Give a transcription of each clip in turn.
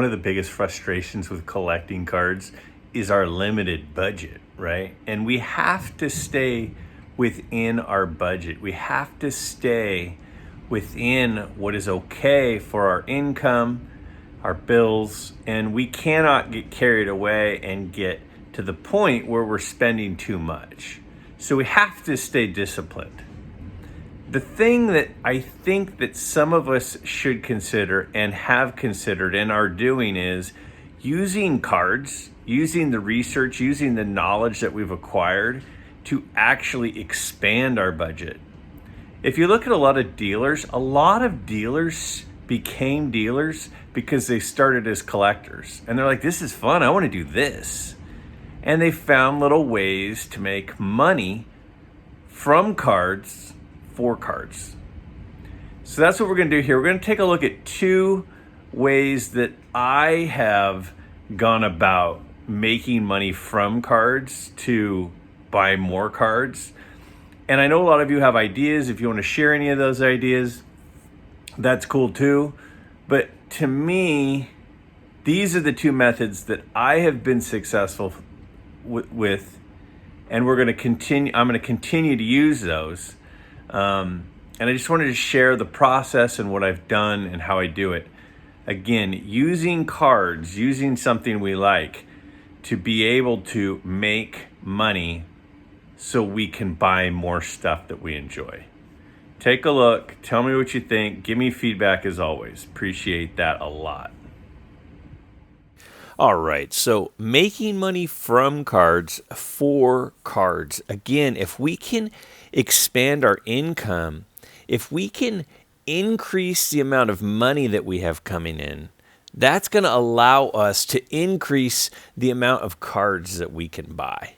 of the biggest frustrations with collecting cards is our limited budget, right? And we have to stay within our budget. We have to stay within what is okay for our income, our bills, and we cannot get carried away and get to the point where we're spending too much. So we have to stay disciplined. The thing that I think that some of us should consider and have considered and are doing is using cards, using the research, using the knowledge that we've acquired to actually expand our budget. If you look at a lot of dealers became dealers because they started as collectors. And they're like, this is fun, I want to do this. And they found little ways to make money from cards for cards. So that's what we're going to do here. We're going to take a look at 2 ways that I have gone about making money from cards to buy more cards. And I know a lot of you have ideas. If you want to share any of those ideas, that's cool too. But to me, these are the 2 methods that I have been successful with, and I'm going to continue to use those. And I just wanted to share the process and what I've done and how I do it. Again, using cards, using something we like to be able to make money so we can buy more stuff that we enjoy. Take a look, tell me what you think, give me feedback as always. Appreciate that a lot. All right, so making money from cards for cards. Again, if we can expand our income, if we can increase the amount of money that we have coming in, that's going to allow us to increase the amount of cards that we can buy.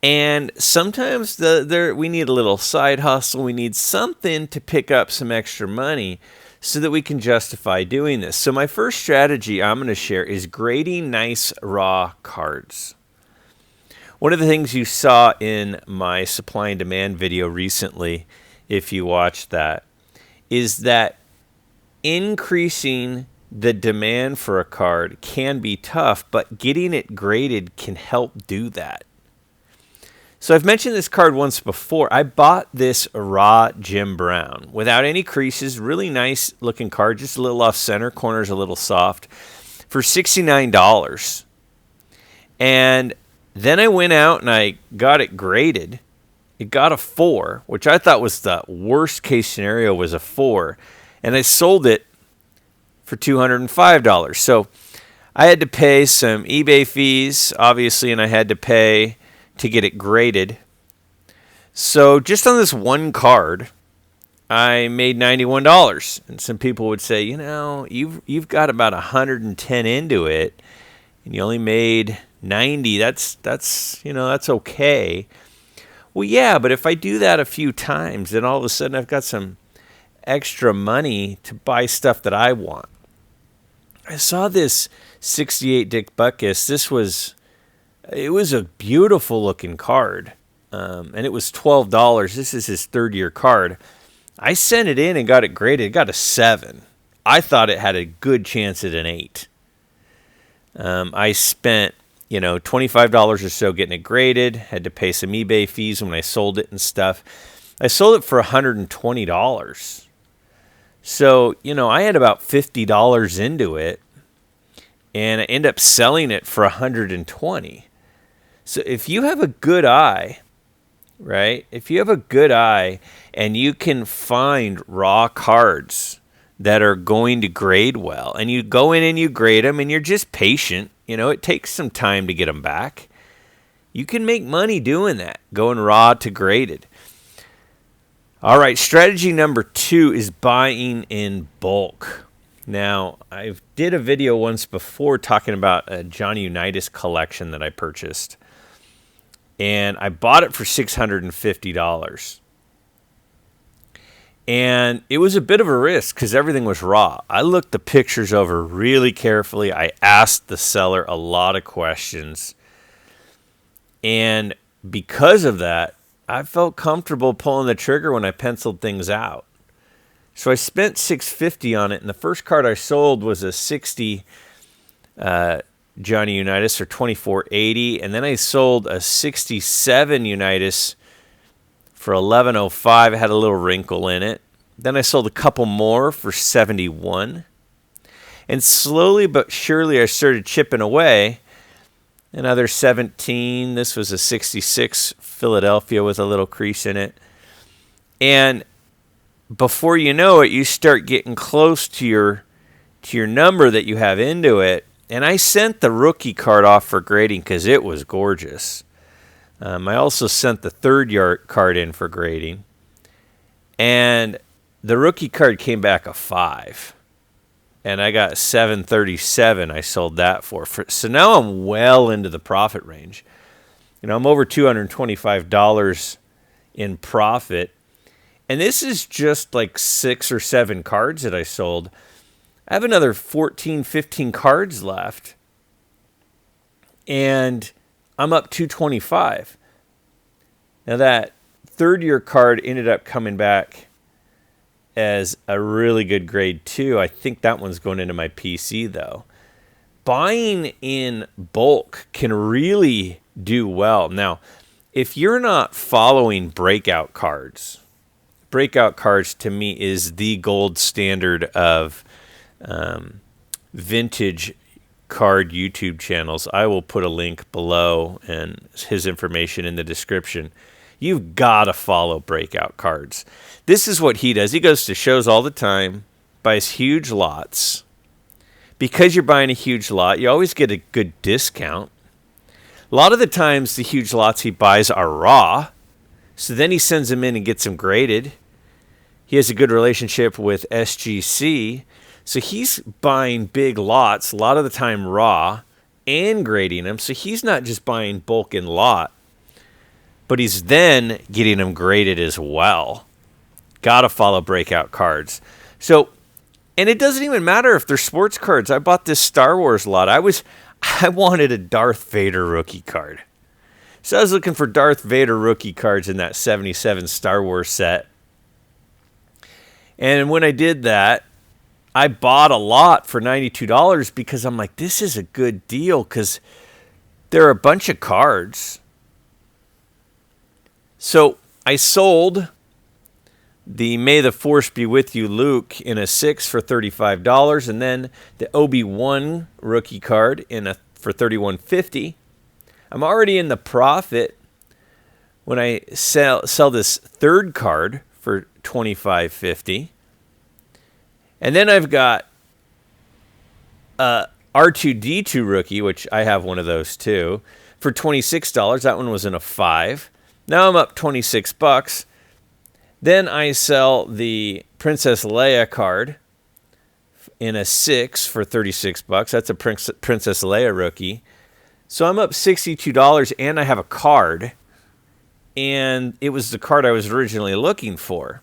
And sometimes we need a little side hustle. We need something to pick up some extra money so that we can justify doing this. So my first strategy I'm going to share is grading nice raw cards. One of the things you saw in my supply and demand video recently, if you watched that, is that increasing the demand for a card can be tough, but getting it graded can help do that. So I've mentioned this card once before. I bought this raw Jim Brown without any creases, really nice looking card, just a little off center, corners a little soft, for $69. And then I went out and I got it graded. It got a 4, which I thought was the worst case scenario, was a 4. And I sold it for $205. So I had to pay some eBay fees, obviously, and I had to pay to get it graded. So just on this one card, I made $91. And some people would say, you've got about 110 into it, and you only made 90. That's okay. Well, yeah, but if I do that a few times, then all of a sudden I've got some extra money to buy stuff that I want. I saw this 68 Dick Butkus. It was a beautiful looking card, and it was $12. This is his 3rd-year card. I sent it in and got it graded. It got a 7. I thought it had a good chance at an 8. I spent, $25 or so getting it graded. Had to pay some eBay fees when I sold it and stuff. I sold it for $120. So, I had about $50 into it, and I ended up selling it for $120. So if you have a good eye, right? If you have a good eye and you can find raw cards that are going to grade well, and you go in and you grade them and you're just patient, it takes some time to get them back. You can make money doing that, going raw to graded. All right, strategy number 2 is buying in bulk. Now, I did a video once before talking about a Johnny Unitas collection that I purchased. And I bought it for $650. And it was a bit of a risk because everything was raw. I looked the pictures over really carefully. I asked the seller a lot of questions. And because of that, I felt comfortable pulling the trigger when I penciled things out. So I spent $650 on it, and the first card I sold was a 60 Johnny Unitas for $24.80, and then I sold a 67 Unitas for $11.05. It had a little wrinkle in it. Then I sold a couple more for $71. And slowly but surely I started chipping away. Another 17. This was a 66 Philadelphia with a little crease in it. And before you know it, you start getting close to your number that you have into it. And I sent the rookie card off for grading because it was gorgeous. I also sent the third yard card in for grading. And the rookie card came back a 5. And I got 737 I sold that for. So now I'm well into the profit range. I'm over $225 in profit. And this is just like 6 or 7 cards that I sold. I have another 14, 15 cards left. And I'm up $225. Now that third year card ended up coming back as a really good grade too. I think that one's going into my PC though. Buying in bulk can really do well. Now, if you're not following Breakout Cards to me is the gold standard of vintage card YouTube channels. I will put a link below and his information in the description. You've got to follow Breakout Cards. This is what he does. He goes to shows all the time, buys huge lots. Because you're buying a huge lot, you always get a good discount. A lot of the times, the huge lots he buys are raw. So then he sends them in and gets them graded. He has a good relationship with SGC. So he's buying big lots, a lot of the time raw, and grading them. So he's not just buying bulk and lot, but he's then getting them graded as well. Got to follow Breakout Cards. So, and it doesn't even matter if they're sports cards. I bought this Star Wars lot. I wanted a Darth Vader rookie card. So I was looking for Darth Vader rookie cards in that 77 Star Wars set. And when I did that, I bought a lot for $92 because I'm like, this is a good deal because there are a bunch of cards. So I sold the May the Force Be With You Luke in a 6 for $35, and then the Obi-Wan rookie card for $31.50. I'm already in the profit when I sell this third card for $25.50. And then I've got R2-D2 rookie, which I have one of those too, for $26. That one was in a 5. Now I'm up $26. Then I sell the Princess Leia card in a 6 for $36. That's a Princess Leia rookie. So I'm up $62, and I have a card. And it was the card I was originally looking for.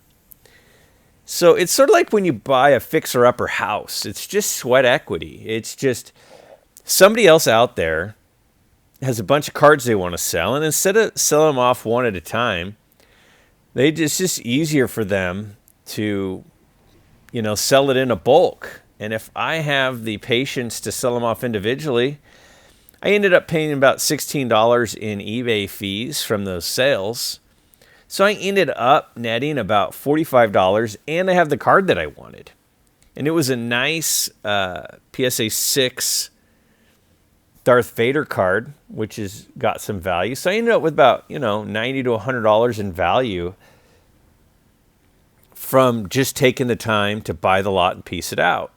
So it's sort of like when you buy a fixer-upper house. It's just sweat equity. It's just somebody else out there has a bunch of cards they want to sell, and instead of selling them off one at a time, it's just easier for them to, sell it in a bulk. And if I have the patience to sell them off individually, I ended up paying about $16 in eBay fees from those sales. So I ended up netting about $45, and I have the card that I wanted. And it was a nice PSA 6 Darth Vader card, which has got some value. So I ended up with about, $90 to $100 in value from just taking the time to buy the lot and piece it out.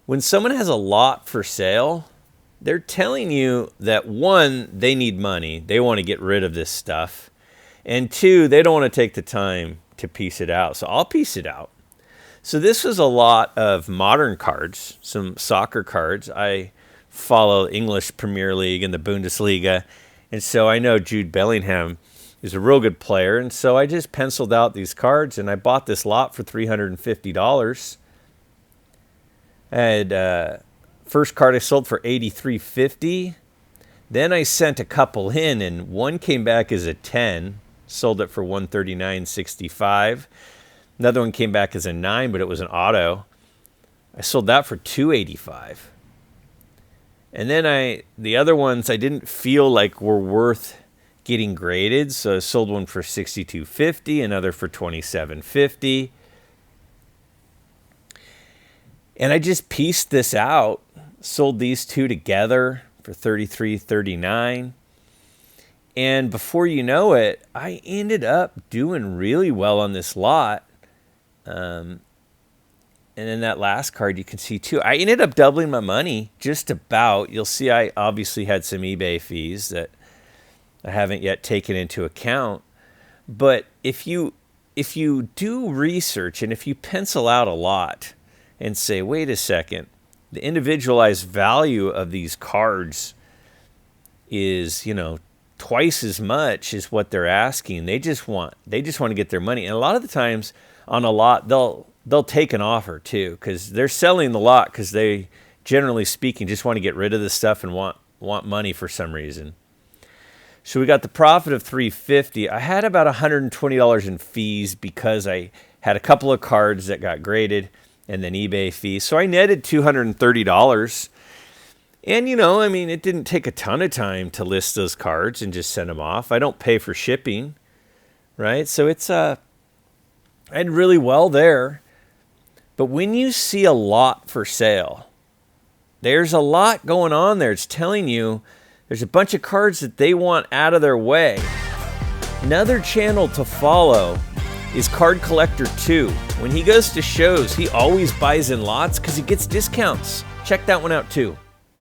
When someone has a lot for sale, they're telling you that, one, they need money. They want to get rid of this stuff. And two, they don't want to take the time to piece it out. So I'll piece it out. So this was a lot of modern cards, some soccer cards. I follow English Premier League and the Bundesliga. And so I know Jude Bellingham is a real good player. And so I just penciled out these cards, and I bought this lot for $350. And first card I sold for $83.50. Then I sent a couple in, and one came back as a 10. Sold it for $139.65. Another one came back as a 9, but it was an auto. I sold that for $285. And then the other ones I didn't feel like were worth getting graded. So I sold one for $62.50, another for $27.50. And I just pieced this out, sold these two together for $33.39. And before you know it, I ended up doing really well on this lot. And then that last card you can see too. I ended up doubling my money just about. You'll see I obviously had some eBay fees that I haven't yet taken into account. But if you do research and if you pencil out a lot and say, wait a second, the individualized value of these cards is, twice as much as what they're asking. They just want to get their money. And a lot of the times on a lot, they'll take an offer too, because they're selling the lot because they, generally speaking, just want to get rid of the stuff and want money for some reason. So we got the profit of $350. I had about $120 in fees because I had a couple of cards that got graded and then eBay fees. So I netted $230. And, it didn't take a ton of time to list those cards and just send them off. I don't pay for shipping, right? So I did really well there. But when you see a lot for sale, there's a lot going on there. It's telling you there's a bunch of cards that they want out of their way. Another channel to follow is Card Collector 2. When he goes to shows, he always buys in lots because he gets discounts. Check that one out too.